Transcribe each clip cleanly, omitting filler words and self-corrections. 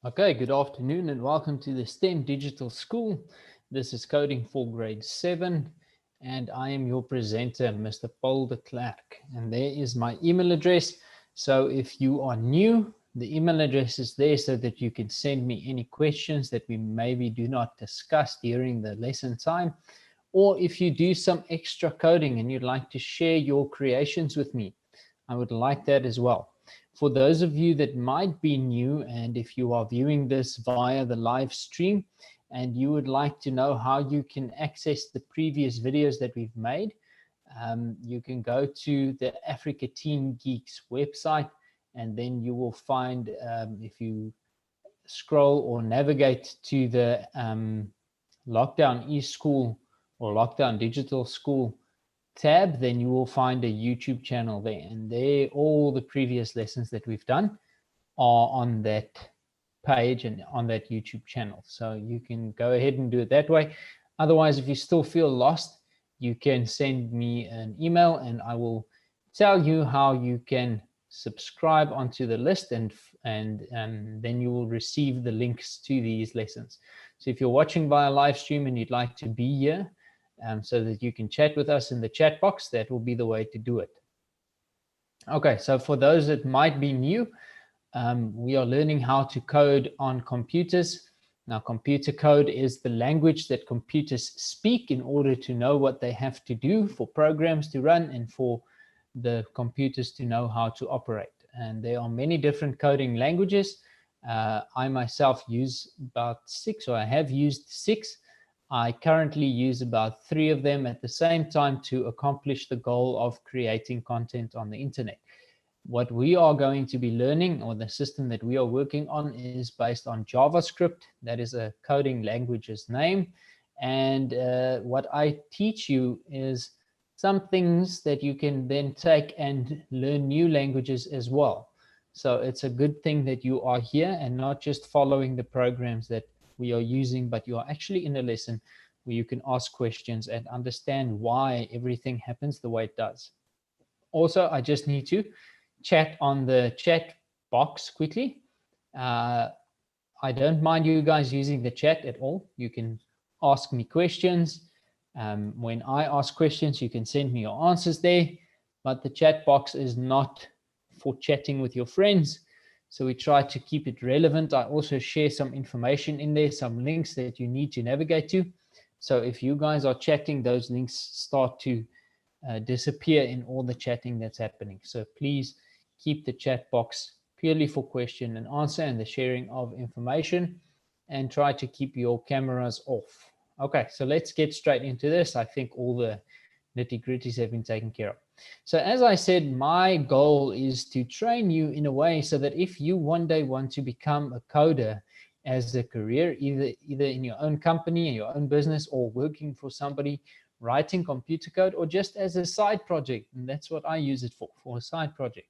Okay, good afternoon and welcome to the STEM Digital School. This is Coding for Grade 7 and I am your presenter, Mr. Paul de Klerk. And there is my email address. So if you are new, the email address is there so that you can send me any questions that we maybe do not discuss during the lesson time. Or if you do some extra coding and you'd like to share your creations with me, I would like that as well. For those of you that might be new, and if you are viewing this via the live stream and you would like to know how you can access the previous videos that we've made, you can go to the Africa Teen Geeks website, and then you will find, if you scroll or navigate to the Lockdown eSchool or Lockdown Digital School tab, then you will find a YouTube channel there, and there all the previous lessons that we've done are on that page and on that YouTube channel. So you can go ahead and do it that way. Otherwise, if you still feel lost, you can send me an email and I will tell you how you can subscribe onto the list, and then you will receive the links to these lessons. So if you're watching via live stream and you'd like to be here, so that you can chat with us in the chat box, that will be the way to do it. Okay, so for those that might be new, we are learning how to code on computers. Now, computer code is the language that computers speak in order to know what they have to do for programs to run and for the computers to know how to operate. And there are many different coding languages. I myself use about 6, or I have used 6. I currently use about 3 of them at the same time to accomplish the goal of creating content on the internet. What we are going to be learning, or the system that we are working on, is based on JavaScript. That is a coding language's name. And what I teach you is some things that you can then take and learn new languages as well. So it's a good thing that you are here and not just following the programs that we are using, but you are actually in a lesson where you can ask questions and understand why everything happens the way it does. Also, I just need to chat on the chat box quickly. I don't mind you guys using the chat at all. You can ask me questions. When I ask questions, you can send me your answers there, but the chat box is not for chatting with your friends. So we try to keep it relevant. I also share some information in there, some links that you need to navigate to. So if you guys are chatting, those links start to disappear in all the chatting that's happening. So please keep the chat box purely for question and answer and the sharing of information, and try to keep your cameras off. Okay, so let's get straight into this. I think all the nitty-gritties have been taken care of. So as I said, my goal is to train you in a way so that if you one day want to become a coder as a career, either in your own company, in your own business, or working for somebody, writing computer code, or just as a side project, and that's what I use it for a side project,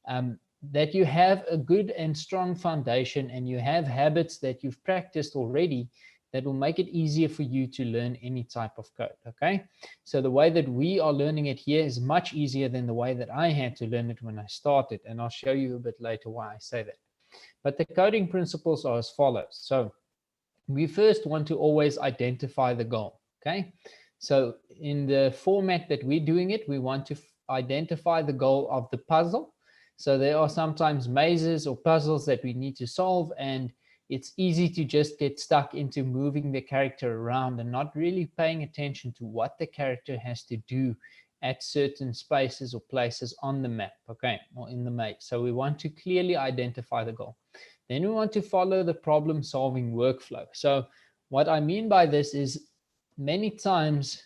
that you have a good and strong foundation and you have habits that you've practiced already that will make it easier for you to learn any type of code, okay? So the way that we are learning it here is much easier than the way that I had to learn it when I started, and I'll show you a bit later why I say that. But the coding principles are as follows. So we first want to always identify the goal, okay? So in the format that we're doing it, we want to identify the goal of the puzzle. So there are sometimes mazes or puzzles that we need to solve, and it's easy to just get stuck into moving the character around and not really paying attention to what the character has to do at certain spaces or places on the map, okay, or in the maze. So we want to clearly identify the goal. Then we want to follow the problem-solving workflow. So what I mean by this is many times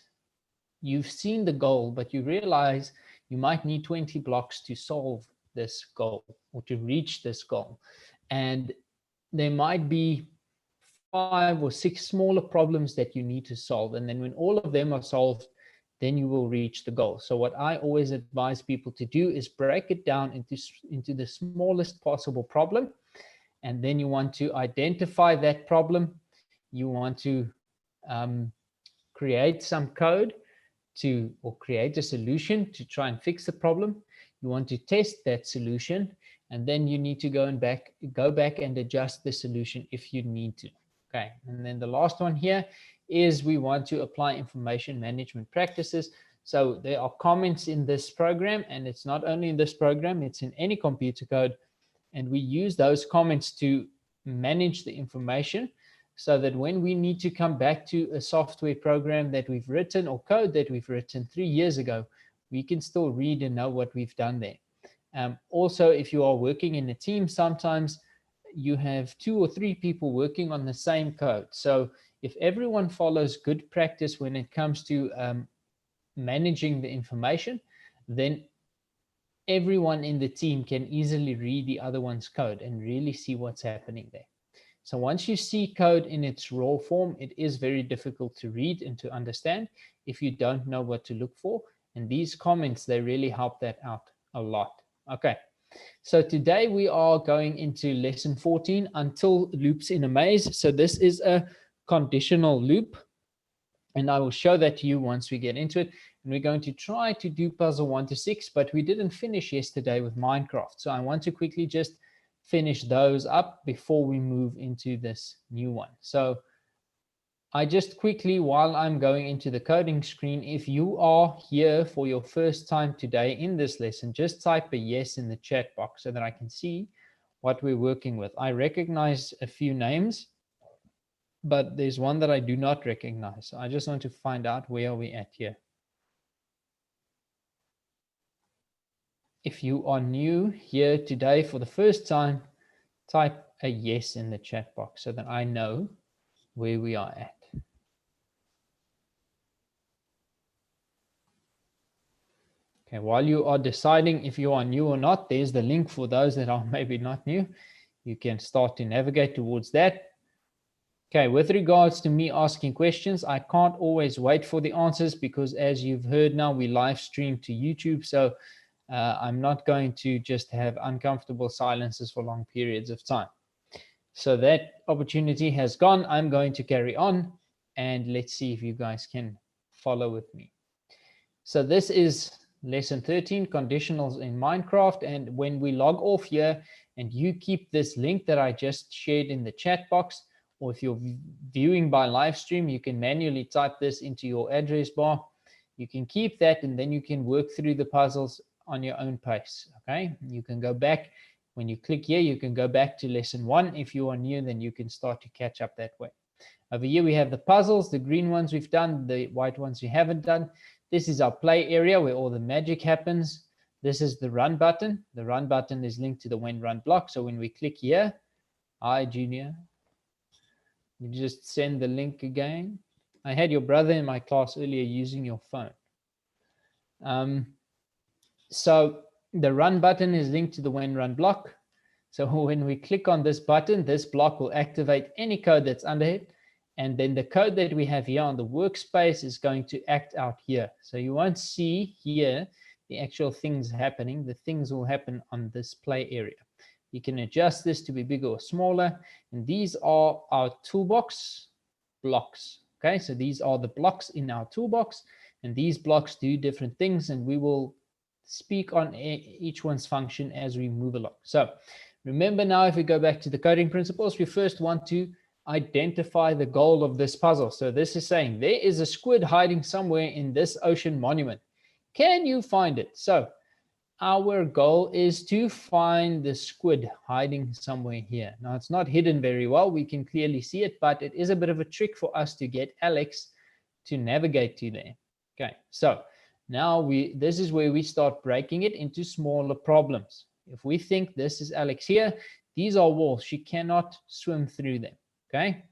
you've seen the goal, but you realize you might need 20 blocks to solve this goal or to reach this goal. And there might be 5 or 6 smaller problems that you need to solve. And then when all of them are solved, then you will reach the goal. So what I always advise people to do is break it down into the smallest possible problem. And then you want to identify that problem. You want to create some code or create a solution to try and fix the problem. You want to test that solution, and then you need to go back and adjust the solution if you need to. Okay, and then the last one here is we want to apply information management practices. So there are comments in this program, and it's not only in this program, it's in any computer code, and we use those comments to manage the information so that when we need to come back to a software program that we've written or code that we've written 3 years ago, we can still read and know what we've done there. Also, if you are working in a team, sometimes you have 2 or 3 people working on the same code. So if everyone follows good practice when it comes to managing the information, then everyone in the team can easily read the other one's code and really see what's happening there. So once you see code in its raw form, it is very difficult to read and to understand if you don't know what to look for. And these comments, they really help that out a lot. Okay, so today we are going into lesson 14, until loops in a maze. So this is a conditional loop, and I will show that to you once we get into it. And we're going to try to do puzzle 1 to 6, but we didn't finish yesterday with Minecraft. So I want to quickly just finish those up before we move into this new one. So I just quickly, while I'm going into the coding screen, if you are here for your first time today in this lesson, just type a yes in the chat box so that I can see what we're working with. I recognize a few names, but there's one that I do not recognize. So I just want to find out where are we at here. If you are new here today for the first time, type a yes in the chat box so that I know where we are at. Okay, while you are deciding if you are new or not, there's the link for those that are maybe not new. You can start to navigate towards that. Okay, with regards to me asking questions, I can't always wait for the answers because, as you've heard now, we live stream to YouTube. So I'm not going to just have uncomfortable silences for long periods of time. So that opportunity has gone. I'm going to carry on, and let's see if you guys can follow with me. So this is lesson 13, conditionals in Minecraft. And when we log off here and you keep this link that I just shared in the chat box, or if you're viewing by live stream, you can manually type this into your address bar. You can keep that, and then you can work through the puzzles on your own pace. Okay, you can go back. When you click here, you can go back to lesson 1. If you are new, then you can start to catch up that way. Over here, we have the puzzles. The green ones we've done, the white ones we haven't done. This is our play area where all the magic happens. This is the run button. The run button is linked to the when run block. So when we click here, hi, Junior, you just send the link again. I had your brother in my class earlier using your phone. So the run button is linked to the when run block. So when we click on this button, this block will activate any code that's under it. And then the code that we have here on the workspace is going to act out here. So you won't see here the actual things happening. The things will happen on this play area. You can adjust this to be bigger or smaller. And these are our toolbox blocks. Okay, so these are the blocks in our toolbox. And these blocks do different things. And we will speak on each one's function as we move along. So remember now, if we go back to the coding principles, we first want to identify the goal of this puzzle. So this is saying there is a squid hiding somewhere in this ocean monument. Can you find it? So our goal is to find the squid hiding somewhere here. Now it's not hidden very well. We can clearly see it, but it is a bit of a trick for us to get Alex to navigate to there. Okay, so now this is where we start breaking it into smaller problems. If we think this is Alex here, these are walls. She cannot swim through them. Okay,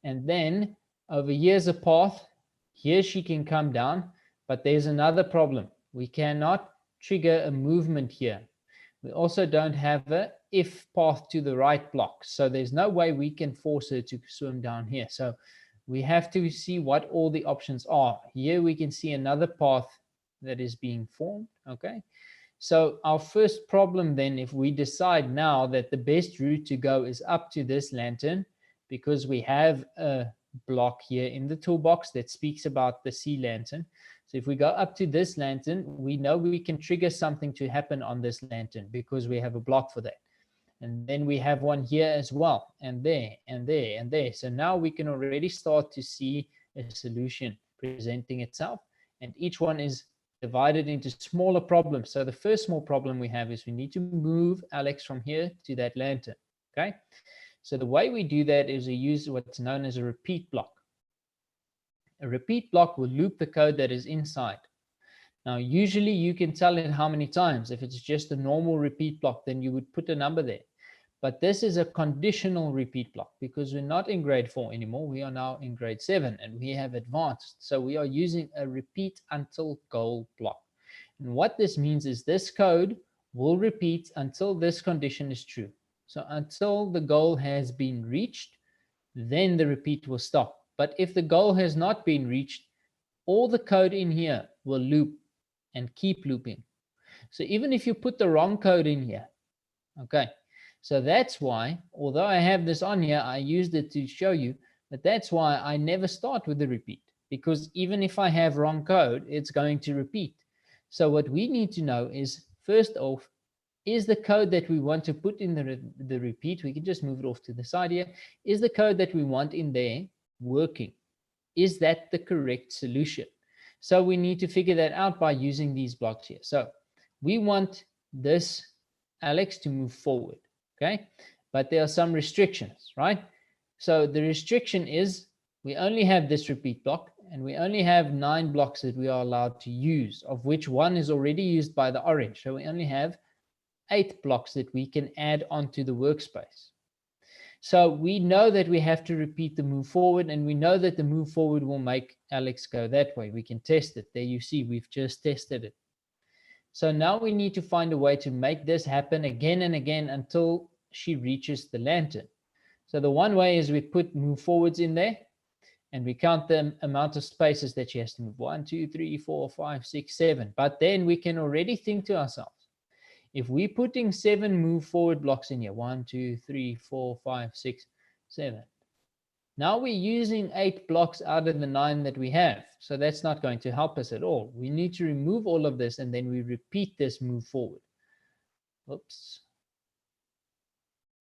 and then over here's a path. Here she can come down, but there's another problem. We cannot trigger a movement here. We also don't have a if path to the right block. So there's no way we can force her to swim down here. So we have to see what all the options are. Here we can see another path that is being formed. Okay, so our first problem then, if we decide now that the best route to go is up to this lantern, because we have a block here in the toolbox that speaks about the sea lantern. So if we go up to this lantern, we know we can trigger something to happen on this lantern because we have a block for that. And then we have one here as well, and there, and there, and there. So now we can already start to see a solution presenting itself. And each one is divided into smaller problems. So the first small problem we have is we need to move Alex from here to that lantern, okay? So the way we do that is we use what's known as a repeat block. A repeat block will loop the code that is inside. Now, usually you can tell it how many times. If it's just a normal repeat block, then you would put a number there. But this is a conditional repeat block because we're not in grade 4 anymore. We are now in grade 7 and we have advanced. So we are using a repeat until goal block. And what this means is this code will repeat until this condition is true. So until the goal has been reached, then the repeat will stop. But if the goal has not been reached, all the code in here will loop and keep looping. So even if you put the wrong code in here, okay, so that's why, although I have this on here, I used it to show you, but that's why I never start with the repeat, because even if I have wrong code, it's going to repeat. So what we need to know is, first off, is the code that we want to put in the repeat, we can just move it off to the side here, is the code that we want in there working? Is that the correct solution? So we need to figure that out by using these blocks here. So we want this Alex to move forward, okay? But there are some restrictions, right? So the restriction is we only have this repeat block and we only have 9 blocks that we are allowed to use, of which one is already used by the orange. So we only have 8 blocks that we can add onto the workspace. So we know that we have to repeat the move forward, and we know that the move forward will make Alex go that way. We can test it. There you see, we've just tested it. So now we need to find a way to make this happen again and again until she reaches the lantern. So the one way is we put move forwards in there, and we count the amount of spaces that she has to move. 1, 2, 3, 4, 5, 6, 7. But then we can already think to ourselves, if we're putting 7 move forward blocks in here, 1, 2, 3, 4, 5, 6, 7. Now we're using 8 blocks out of the 9 that we have. So that's not going to help us at all. We need to remove all of this and then we repeat this move forward. Oops.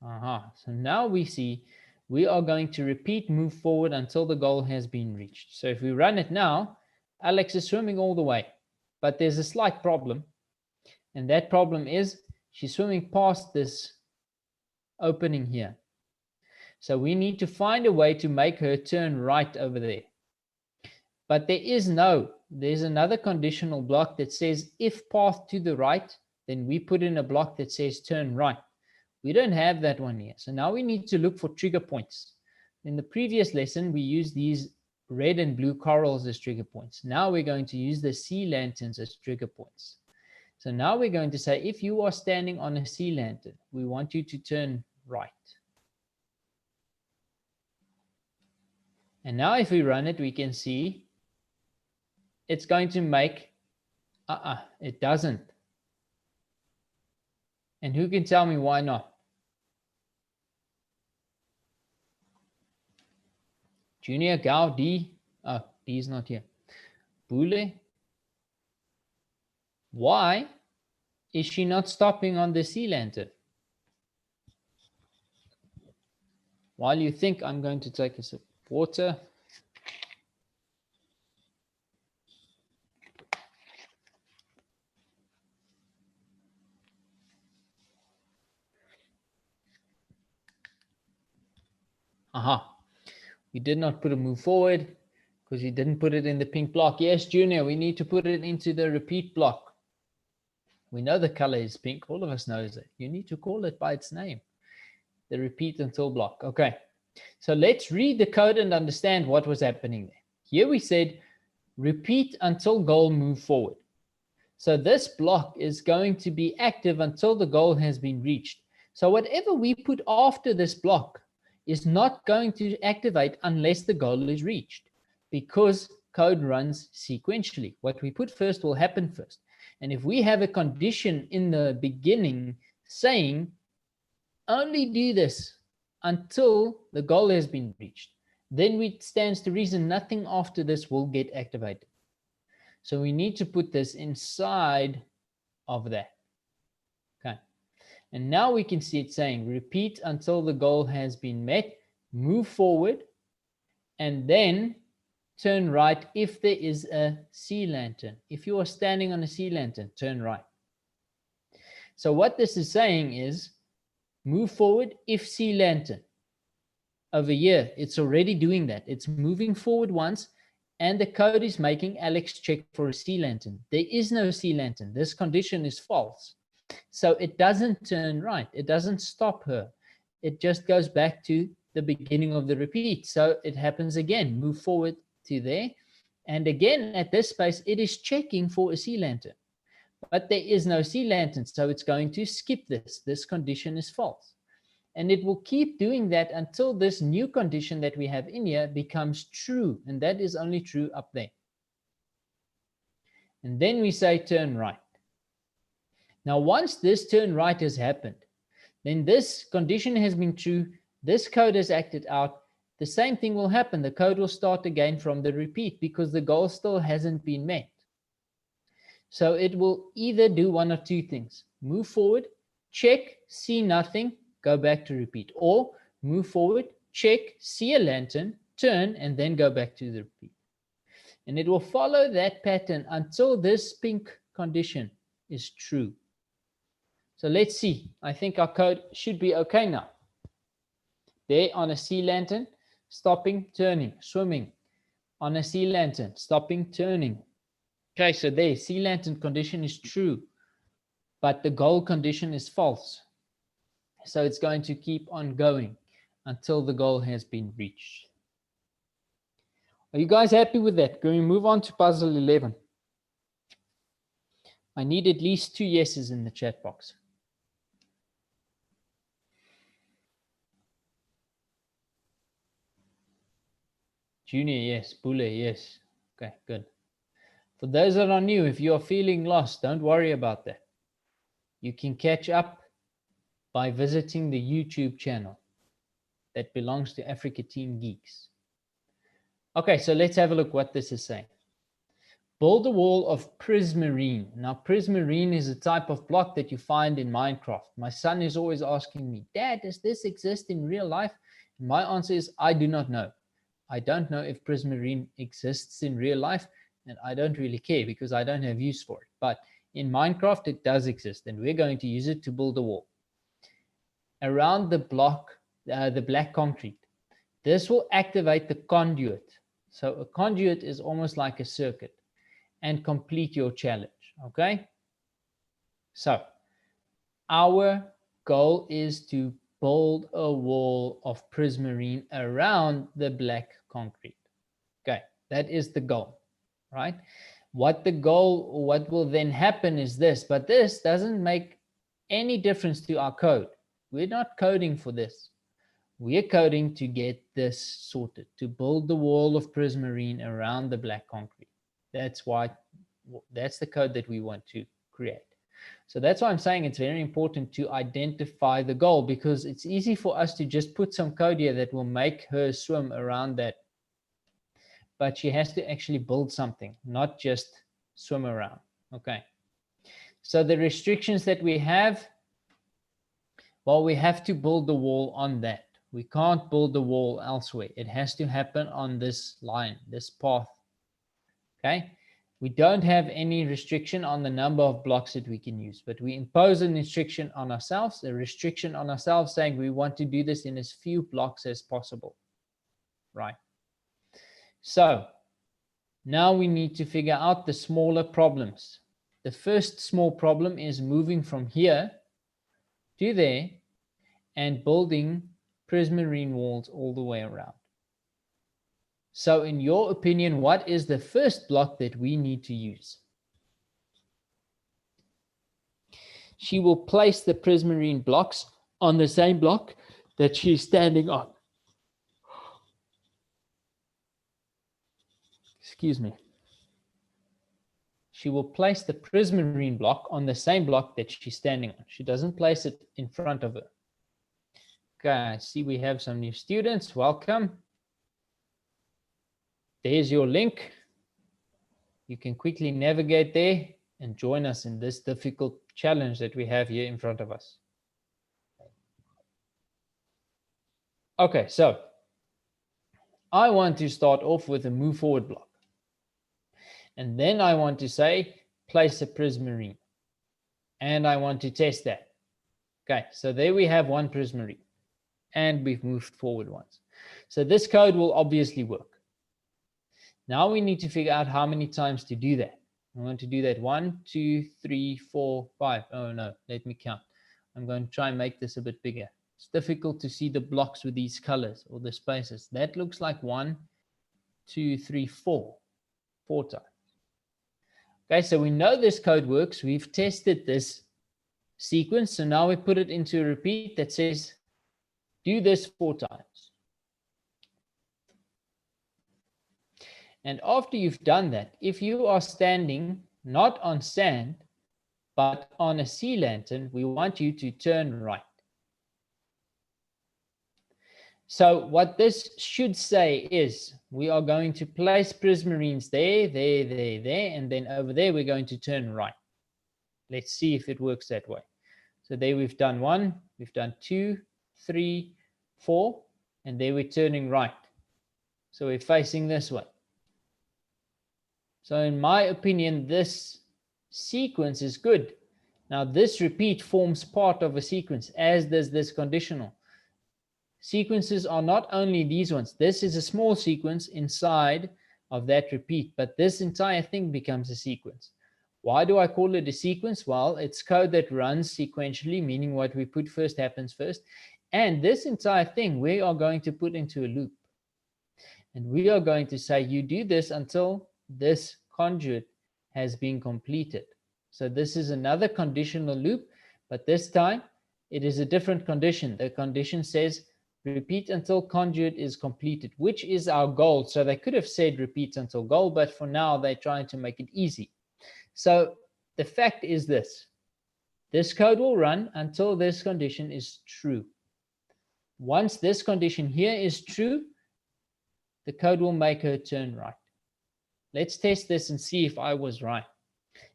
So now we see we are going to repeat move forward until the goal has been reached. So if we run it now, Alex is swimming all the way, but there's a slight problem. And that problem is she's swimming past this opening here. So we need to find a way to make her turn right over there. But there's another conditional block that says if path to the right, then we put in a block that says turn right. We don't have that one here. So now we need to look for trigger points. In the previous lesson, we used these red and blue corals as trigger points. Now we're going to use the sea lanterns as trigger points. So now we're going to say, if you are standing on a sea lantern, we want you to turn right. And now if we run it, we can see it's going to make, it doesn't. And who can tell me why not? Junior, Gao, D. Oh, D is not here. Boule. Why is she not stopping on the sea lantern? While you think, I'm going to take a sip of water. We did not put a move forward because we didn't put it in the pink block. Yes, Junior, we need to put it into the repeat block. We know the color is pink. All of us knows it. You need to call it by its name. The repeat until block. Okay. So let's read the code and understand what was happening there. Here we said repeat until goal move forward. So this block is going to be active until the goal has been reached. So whatever we put after this block is not going to activate unless the goal is reached, because code runs sequentially. What we put first will happen first. And if we have a condition in the beginning saying only do this until the goal has been reached, then it stands to reason nothing after this will get activated. So we need to put this inside of that. Okay. And now we can see it saying repeat until the goal has been met, move forward, and then turn right if there is a sea lantern. If you are standing on a sea lantern, turn right. So what this is saying is move forward if sea lantern. Over here, it's already doing that. It's moving forward once, and the code is making Alex check for a sea lantern. There is no sea lantern. This condition is false. So it doesn't turn right. It doesn't stop her. It just goes back to the beginning of the repeat. So it happens again. Move forward to there. And again, at this space, it is checking for a sea lantern. But there is no sea lantern, so it's going to skip this. This condition is false. And it will keep doing that until this new condition that we have in here becomes true. And that is only true up there. And then we say turn right. Now, once this turn right has happened, then this condition has been true. This code has acted out. The same thing will happen. The code will start again from the repeat because the goal still hasn't been met. So it will either do one of two things. Move forward, check, see nothing, go back to repeat. Or move forward, check, see a lantern, turn, and then go back to the repeat. And it will follow that pattern until this pink condition is true. So let's see. I think our code should be okay now. There on a sea lantern, stopping, turning, swimming. On a sea lantern, stopping, turning. Okay, so there, sea lantern condition is true, but the goal condition is false. So it's going to keep on going until the goal has been reached. Are you guys happy with that? Can we move on to puzzle 11? I need at least 2 yeses in the chat box. Junior, yes. Bule, yes. Okay, good. For those that are new, if you are feeling lost, don't worry about that. You can catch up by visiting the YouTube channel that belongs to Africa Team Geeks. Okay, so let's have a look what this is saying. Build a wall of prismarine. Now, prismarine is a type of block that you find in Minecraft. My son is always asking me, Dad, does this exist in real life? And my answer is, I do not know. I don't know if prismarine exists in real life, and I don't really care because I don't have use for it. But in Minecraft, it does exist, and we're going to use it to build a wall. Around the block, the black concrete, this will activate the conduit. So a conduit is almost like a circuit, and complete your challenge, okay? So our goal is to build a wall of prismarine around the black concrete. Okay, that is the goal, right? What will then happen is this, but this doesn't make any difference to our code. We're not coding for this. We're coding to get this sorted, to build the wall of prismarine around the black concrete. That's the code that we want to create. So that's why I'm saying it's very important to identify the goal, because it's easy for us to just put some code here that will make her swim around that. But she has to actually build something, not just swim around. Okay. So the restrictions that we have, well, we have to build the wall on that. We can't build the wall elsewhere. It has to happen on this line, this path. Okay. We don't have any restriction on the number of blocks that we can use, but we impose an restriction on ourselves, saying we want to do this in as few blocks as possible. Right. So now we need to figure out the smaller problems. The first small problem is moving from here to there and building prismarine walls all the way around. So in your opinion, what is the first block that we need to use? She will place the prismarine blocks on the same block that she's standing on. Excuse me. She will place the prismarine block on the same block that she's standing on. She doesn't place it in front of her. Okay, I see we have some new students. Welcome. there's your link. You can quickly navigate there and join us in this difficult challenge that we have here in front of us. Okay, so I want to start off with a move forward block. And then I want to say, place a prismarine. And I want to test that. Okay, so there we have one prismarine. And we've moved forward once. So this code will obviously work. Now we need to figure out how many times to do that. I want to do that 1, 2, 3, 4, 5. Oh no, let me count. I'm going to try and make this a bit bigger. It's difficult to see the blocks with these colors or the spaces. That looks like 1, 2, 3, 4. 4 times. Okay, so we know this code works. We've tested this sequence. So now we put it into a repeat that says, do this 4 times. And after you've done that, if you are standing not on sand, but on a sea lantern, we want you to turn right. So what this should say is we are going to place prismarines there, and then over there we're going to turn right. Let's see if it works that way. So there we've done 1, we've done 2, 3, 4, and there we're turning right. So we're facing this way. So in my opinion, this sequence is good. Now this repeat forms part of a sequence, as does this conditional. Sequences are not only these ones. This is a small sequence inside of that repeat, but this entire thing becomes a sequence. Why do I call it a sequence? Well, it's code that runs sequentially, meaning what we put first happens first. And this entire thing we are going to put into a loop. And we are going to say you do this until this conjugate has been completed. So this is another conditional loop, but this time it is a different condition. The condition says repeat until conjugate is completed, which is our goal. So they could have said repeat until goal, but for now they're trying to make it easy. So the fact is this code will run until this condition is true. Once this condition here is true, the code will make her turn right. Let's test this and see if I was right.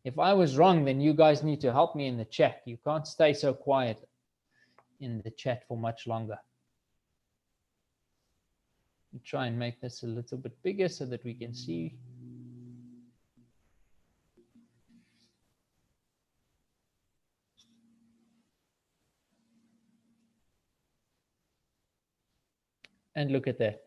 If I was wrong, then you guys need to help me in the chat. You can't stay so quiet in the chat for much longer. We'll try and make this a little bit bigger so that we can see. And look at that.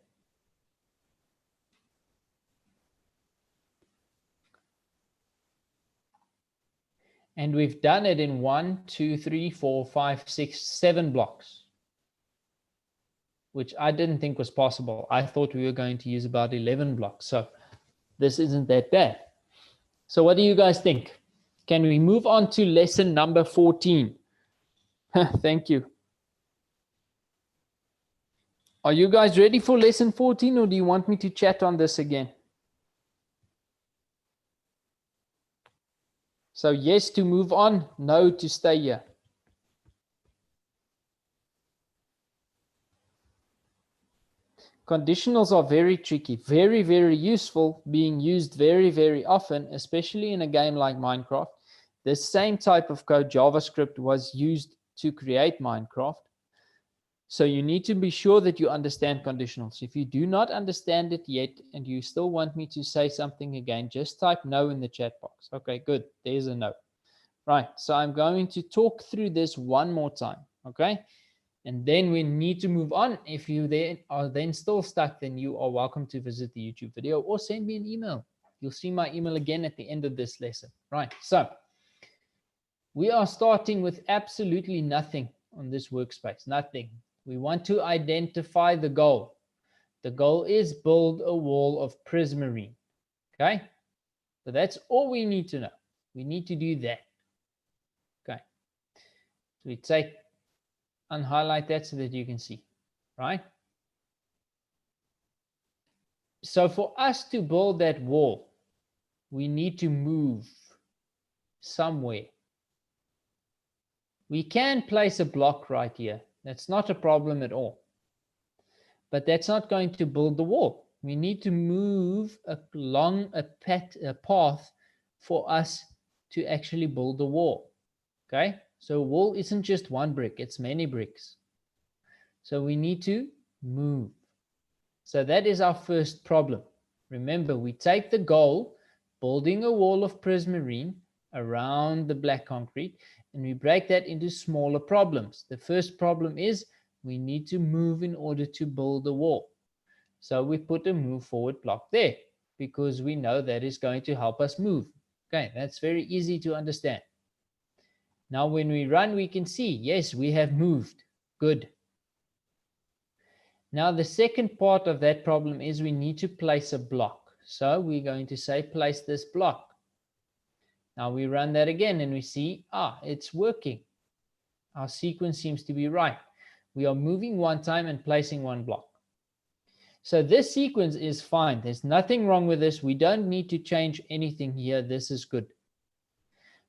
And we've done it in 1, 2, 3, 4, 5, 6, 7 blocks, which I didn't think was possible. I thought we were going to use about 11 blocks. So this isn't that bad. So what do you guys think? Can we move on to lesson number 14? Thank you. Are you guys ready for lesson 14, or do you want me to chat on this again? So yes to move on, no to stay here. Conditionals are very tricky, very, very useful, being used very, very often, especially in a game like Minecraft. This same type of code, JavaScript, was used to create Minecraft. So you need to be sure that you understand conditionals. If you do not understand it yet and you still want me to say something again, just type no in the chat box. Okay, good. There's a no. Right, so I'm going to talk through this one more time, okay? And then we need to move on. If you are then still stuck, then you are welcome to visit the YouTube video or send me an email. You'll see my email again at the end of this lesson. Right, so we are starting with absolutely nothing on this workspace, nothing. We want to identify the goal. The goal is build a wall of prismarine, okay? So that's all we need to know. We need to do that, okay? So we take and highlight that so that you can see, right? So for us to build that wall, we need to move somewhere. We can place a block right here. That's not a problem at all. But that's not going to build the wall. We need to move along a path for us to actually build a wall. Okay, so a wall isn't just one brick, it's many bricks. So we need to move. So that is our first problem. Remember, we take the goal, building a wall of prismarine around the black concrete, and we break that into smaller problems. The first problem is we need to move in order to build a wall. So we put a move forward block there because we know that is going to help us move. Okay, that's very easy to understand. Now when we run, we can see, yes, we have moved. Good. Now the second part of that problem is we need to place a block. So we're going to say place this block. Now we run that again and we see, it's working. Our sequence seems to be right. We are moving one time and placing one block. So this sequence is fine. There's nothing wrong with this. We don't need to change anything here. This is good.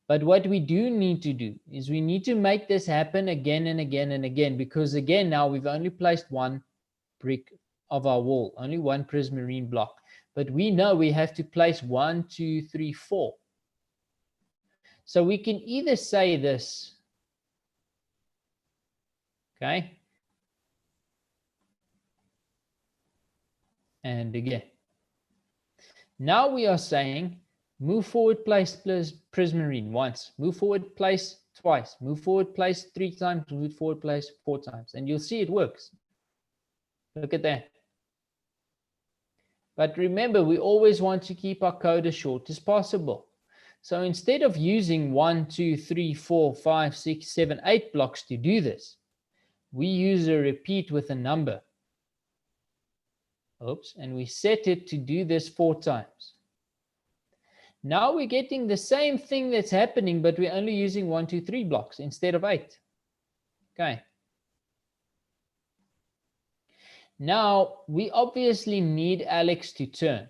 But what we do need to do is we need to make this happen again and again and again, because again, now we've only placed one brick of our wall, only one prismarine block. But we know we have to place 1, 2, 3, 4. So we can either say this, okay, and again. Now we are saying move forward, place prismarine once, move forward, place twice, move forward, place 3 times, move forward, place 4 times, and you'll see it works. Look at that. But remember, we always want to keep our code as short as possible. So instead of using 1, 2, 3, 4, 5, 6, 7, 8 blocks to do this, we use a repeat with a number. Oops, and we set it to do this 4 times. Now we're getting the same thing that's happening, but we're only using 1, 2, 3 blocks instead of 8. Okay. Now we obviously need Alex to turn.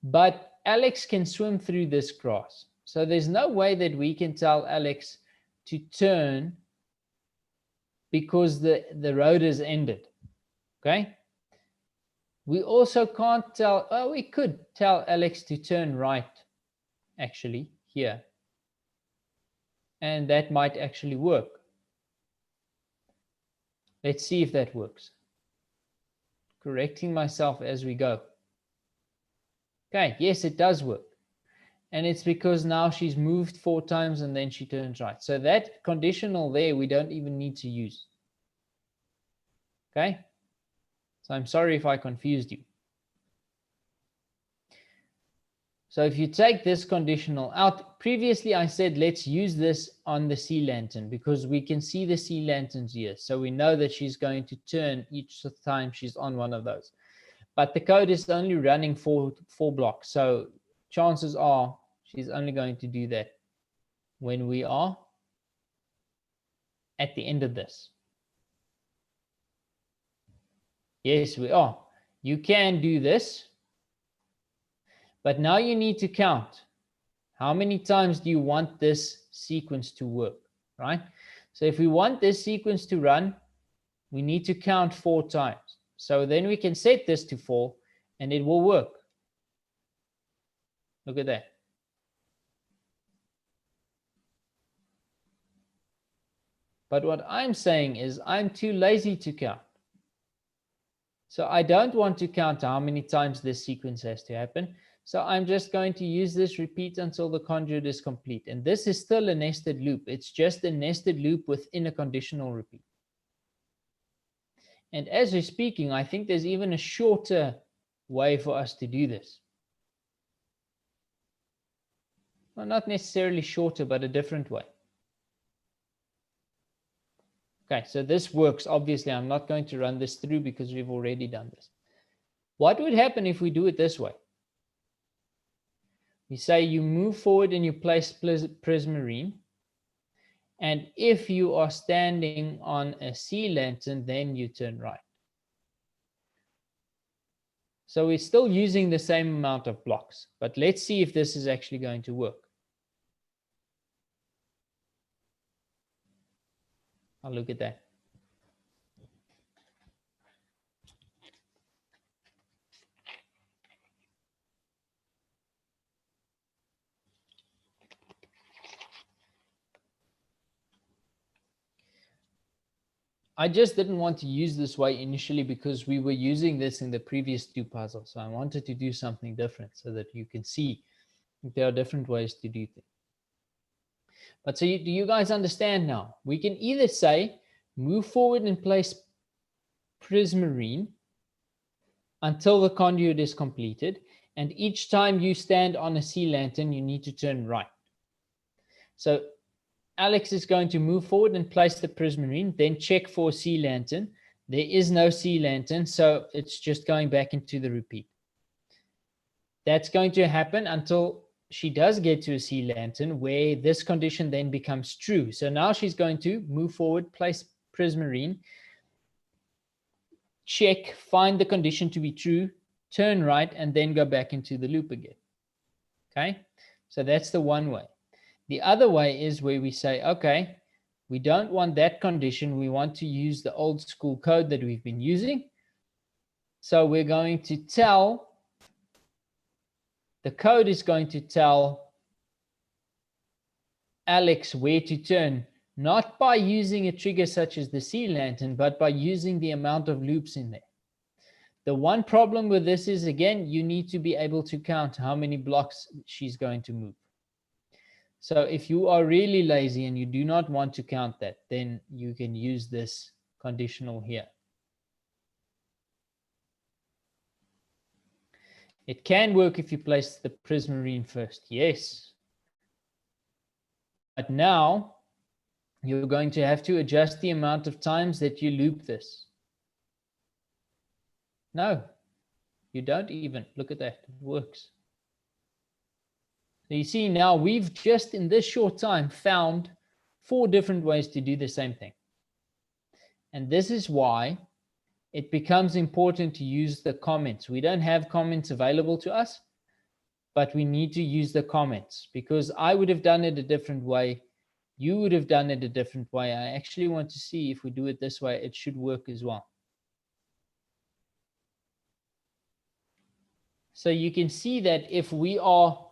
But Alex can swim through this grass. So there's no way that we can tell Alex to turn because the road has ended. Okay? We also can't tell, we could tell Alex to turn right, actually, here. And that might actually work. Let's see if that works. Correcting myself as we go. Okay, yes, it does work. And it's because now she's moved 4 times and then she turns right. So that conditional there, we don't even need to use. Okay? So I'm sorry if I confused you. So if you take this conditional out, previously I said let's use this on the sea lantern because we can see the sea lanterns here. So we know that she's going to turn each time she's on one of those. But the code is only running four blocks. So chances are she's only going to do that when we are at the end of this. Yes, we are. You can do this. But now you need to count. How many times do you want this sequence to work, right? So if we want this sequence to run, we need to count 4 times. So then we can set this to 4 and it will work. Look at that. But what I'm saying is I'm too lazy to count. So I don't want to count how many times this sequence has to happen. So I'm just going to use this repeat until the conjugate is complete. And this is still a nested loop. It's just a nested loop within a conditional repeat. And as we're speaking, I think there's even a shorter way for us to do this. Well, not necessarily shorter, but a different way. Okay, so this works. Obviously, I'm not going to run this through because we've already done this. What would happen if we do it this way? We say you move forward and you place prismarine. And if you are standing on a sea lantern, then you turn right. So we're still using the same amount of blocks, but let's see if this is actually going to work. I'll look at that. I just didn't want to use this way initially because we were using this in the previous two puzzles. So I wanted to do something different so that you can see there are different ways to do things. But so do you guys understand now? We can either say, move forward and place prismarine until the conduit is completed. And each time you stand on a sea lantern, you need to turn right. So Alex is going to move forward and place the prismarine, then check for a sea lantern. There is no sea lantern, so it's just going back into the repeat. That's going to happen until she does get to a sea lantern where this condition then becomes true. So now she's going to move forward, place prismarine, check, find the condition to be true, turn right, and then go back into the loop again. Okay, so that's the one way. The other way is where we say, okay, we don't want that condition. We want to use the old school code that we've been using. So we're going to tell, the code is going to tell Alex where to turn, not by using a trigger such as the sea lantern, but by using the amount of loops in there. The one problem with this is, again, you need to be able to count how many blocks she's going to move. So if you are really lazy and you do not want to count that, then you can use this conditional here. It can work if you place the prismarine first, yes. But now you're going to have to adjust the amount of times that you loop this. No, you don't even. Look at that, it works. So you see now we've just in this short time found 4 different ways to do the same thing. And this is why it becomes important to use the comments. We don't have comments available to us, but we need to use the comments because I would have done it a different way. You would have done it a different way. I actually want to see if we do it this way, it should work as well. So you can see that if we are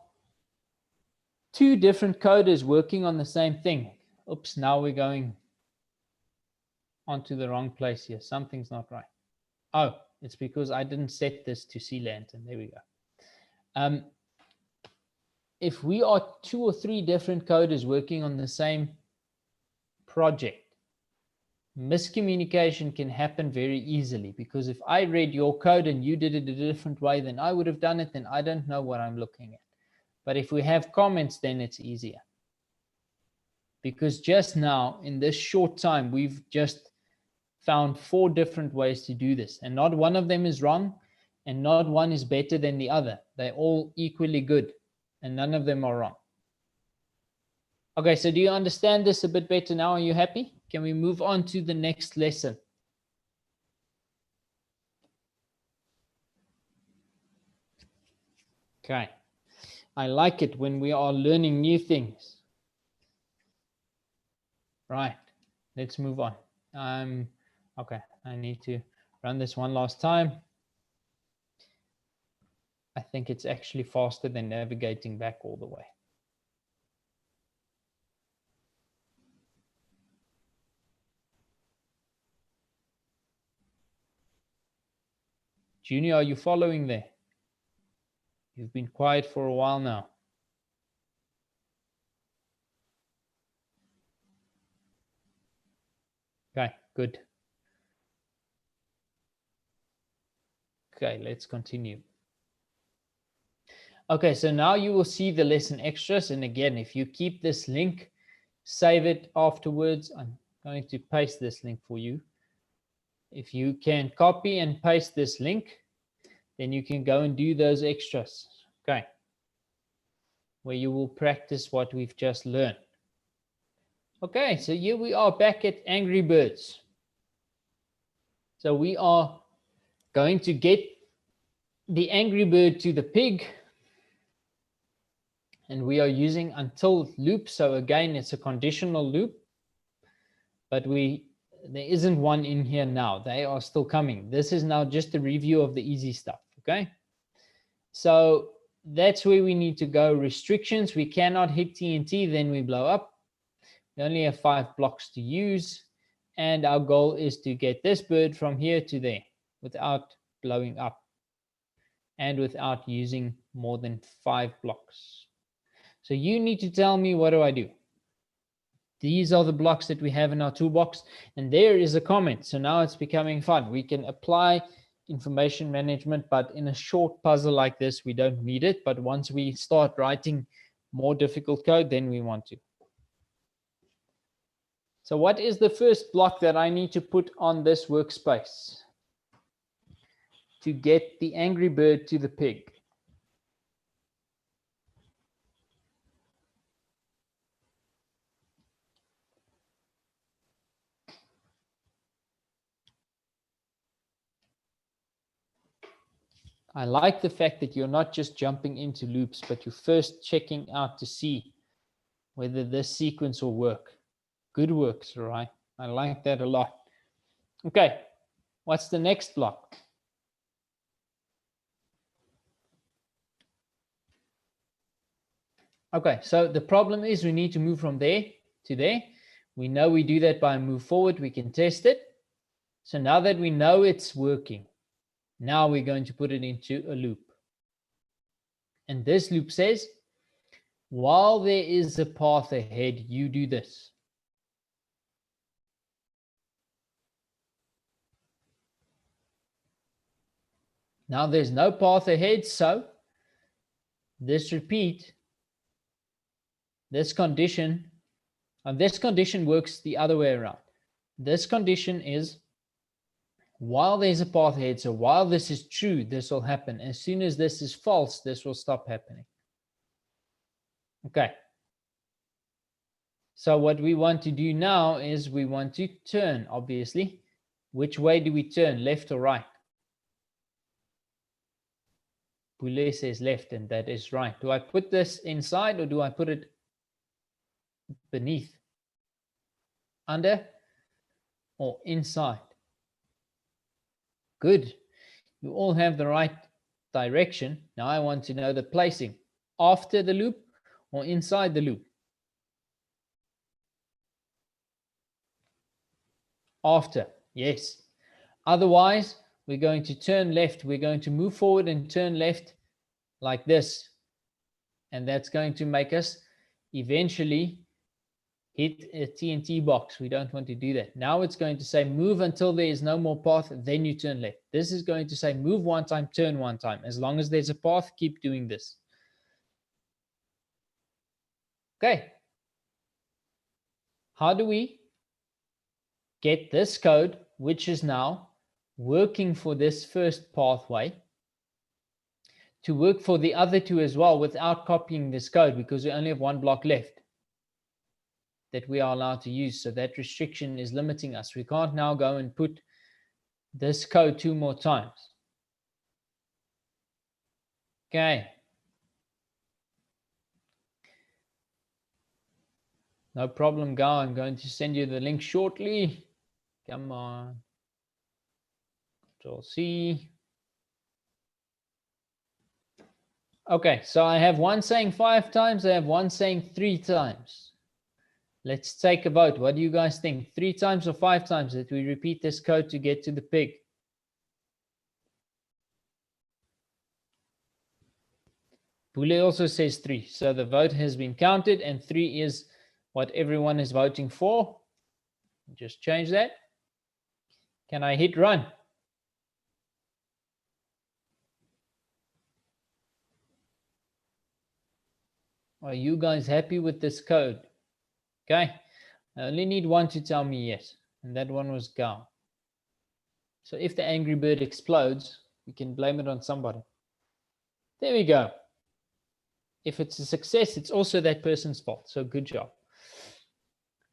2 different coders working on the same thing. Oops, now we're going onto the wrong place here. Something's not right. Oh, it's because I didn't set this to sea lantern. There we go. If we are 2 or 3 different coders working on the same project, miscommunication can happen very easily because if I read your code and you did it a different way than I would have done it, then I don't know what I'm looking at. But if we have comments, then it's easier. Because just now, in this short time, we've just found 4 different ways to do this. And not one of them is wrong, and not one is better than the other. They're all equally good, and none of them are wrong. Okay, so do you understand this a bit better now? Are you happy? Can we move on to the next lesson? Okay. I like it when we are learning new things. Right, let's move on. Okay, I need to run this one last time. I think it's actually faster than navigating back all the way. Junior, are you following there? You've been quiet for a while now. Okay, good. Okay, let's continue. Okay, so now you will see the lesson extras. And again, if you keep this link, save it afterwards. I'm going to paste this link for you. If you can copy and paste this link, then you can go and do those extras. Okay, where you will practice what we've just learned. Okay, so here we are back at Angry Birds. So we are going to get the angry bird to the pig, and we are using until loop. So again, it's a conditional loop, but there isn't one in here now. They are still coming. This is now just a review of the easy stuff. Okay, so that's where we need to go. Restrictions: we cannot hit TNT, then we blow up. We only have 5 blocks to use. And our goal is to get this bird from here to there without blowing up and without using more than 5 blocks. So you need to tell me, what do I do? These are the blocks that we have in our toolbox, and there is a comment. So now it's becoming fun. We can apply information management, but in a short puzzle like this, we don't need it. But once we start writing more difficult code, then we want to. So what is the first block that I need to put on this workspace to get the angry bird to the pig? I like the fact that you're not just jumping into loops, but you're first checking out to see whether this sequence will work. Good works, right? I like that a lot. Okay, what's the next block? Okay, so the problem is we need to move from there to there. We know we do that by move forward. We can test it. So now that we know it's working, now we're going to put it into a loop. And this loop says, while there is a path ahead, you do this. Now there's no path ahead, so this repeat, this condition, and this condition works the other way around. This condition is while there's a path ahead, so while this is true, this will happen. As soon as this is false, this will stop happening. Okay. So what we want to do now is we want to turn, obviously. Which way do we turn, left or right? Boule says left, and that is right. Do I put this inside or do I put it beneath? Under or inside? Good. You all have the right direction. Now I want to know the placing. After the loop or inside the loop? After, yes. Otherwise, we're going to turn left. We're going to move forward and turn left like this. And that's going to make us eventually hit a TNT box. We don't want to do that. Now it's going to say move until there is no more path, then you turn left. This is going to say move one time, turn one time. As long as there's a path, keep doing this. Okay. How do we get this code, which is now working for this first pathway, to work for the other two as well without copying this code, because we only have one block left that we are allowed to use. So that restriction is limiting us. We can't now go and put this code 2 more times. Okay. No problem, Go. I'm going to send you the link shortly. Come on. Control-C. Okay, so I have one saying 5 times. I have one saying 3 times. Let's take a vote. What do you guys think? 3 times or 5 times that we repeat this code to get to the pig? Boule also says 3. So the vote has been counted and 3 is what everyone is voting for. Just change that. Can I hit run? Are you guys happy with this code? Okay. I only need one to tell me yes. And that one was Gao. So if the angry bird explodes, we can blame it on somebody. There we go. If it's a success, it's also that person's fault. So good job.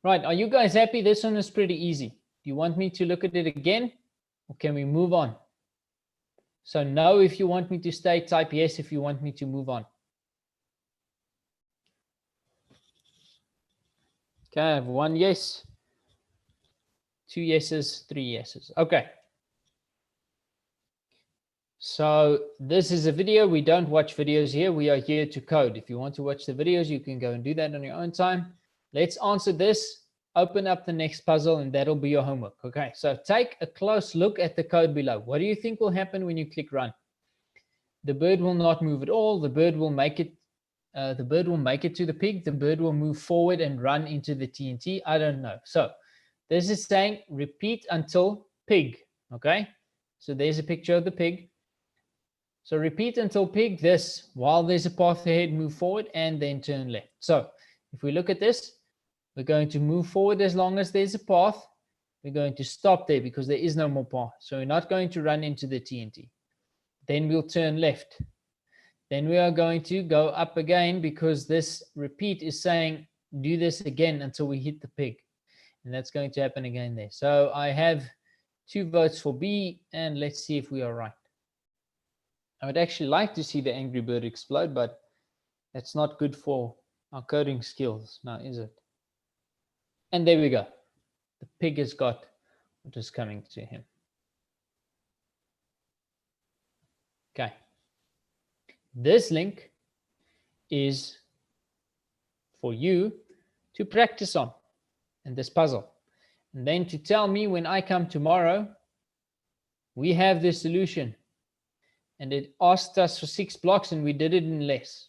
Right. Are you guys happy? This one is pretty easy. Do you want me to look at it again? Or can we move on? So no if you want me to stay, type yes if you want me to move on. Okay, I have 1 yes, 2 yeses, 3 yeses. Okay. So this is a video. We don't watch videos here. We are here to code. If you want to watch the videos, you can go and do that on your own time. Let's answer this. open up the next puzzle, and that'll be your homework. Okay, so take a close look at the code below. What do you think will happen when you click run? The bird will not move at all. The bird will make it. The bird will make it to the pig. The bird will move forward and run into the TNT. I don't know. So this is saying repeat until pig. Okay, so there's a picture of the pig. So repeat until pig. This, while there's a path ahead, move forward and then turn left. So if we look at this, we're going to move forward as long as there's a path. We're going to stop there because there is no more path. So we're not going to run into the TNT. Then we'll turn left. Then we are going to go up again because this repeat is saying do this again until we hit the pig. And that's going to happen again there. So I have 2 votes for B, and let's see if we are right. I would actually like to see the angry bird explode, but that's not good for our coding skills now, is it? And there we go. The pig has got what is coming to him. Okay. This link is for you to practice on in this puzzle. And then to tell me when I come tomorrow, we have the solution. And it asked us for 6 blocks and we did it in less.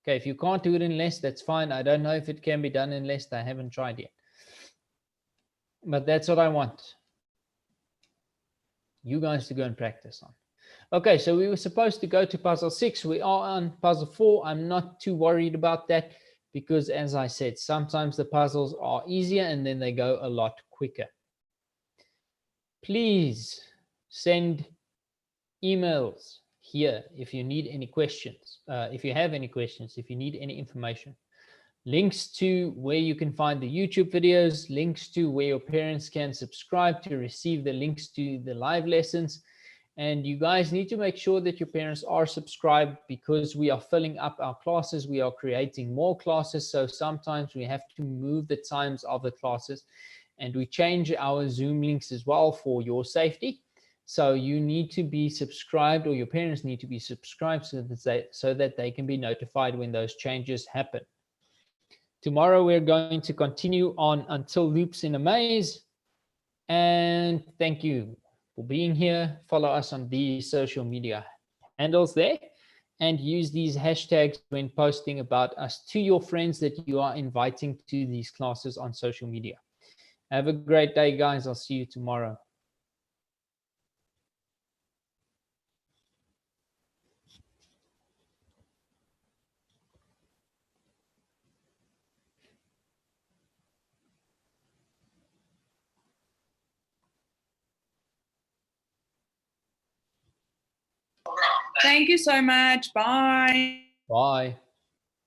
Okay, if you can't do it in less, that's fine. I don't know if it can be done in less. I haven't tried yet. But that's what I want you guys to go and practice on. Okay, so we were supposed to go to puzzle 6. We are on puzzle 4. I'm not too worried about that because, as I said, sometimes the puzzles are easier and then they go a lot quicker. Please send emails here if you need any questions, if you have any questions, if you need any information. Links to where you can find the YouTube videos, links to where your parents can subscribe to receive the links to the live lessons. And you guys need to make sure that your parents are subscribed because we are filling up our classes. We are creating more classes. So sometimes we have to move the times of the classes, and we change our Zoom links as well for your safety. So you need to be subscribed, or your parents need to be subscribed so that they can be notified when those changes happen. Tomorrow we're going to continue on until loops in a maze. And thank you for being here. Follow us on these social media handles there and use these hashtags when posting about us to your friends that you are inviting to these classes on social media. Have a great day, guys. I'll see you tomorrow. Thank you so much. Bye. Bye.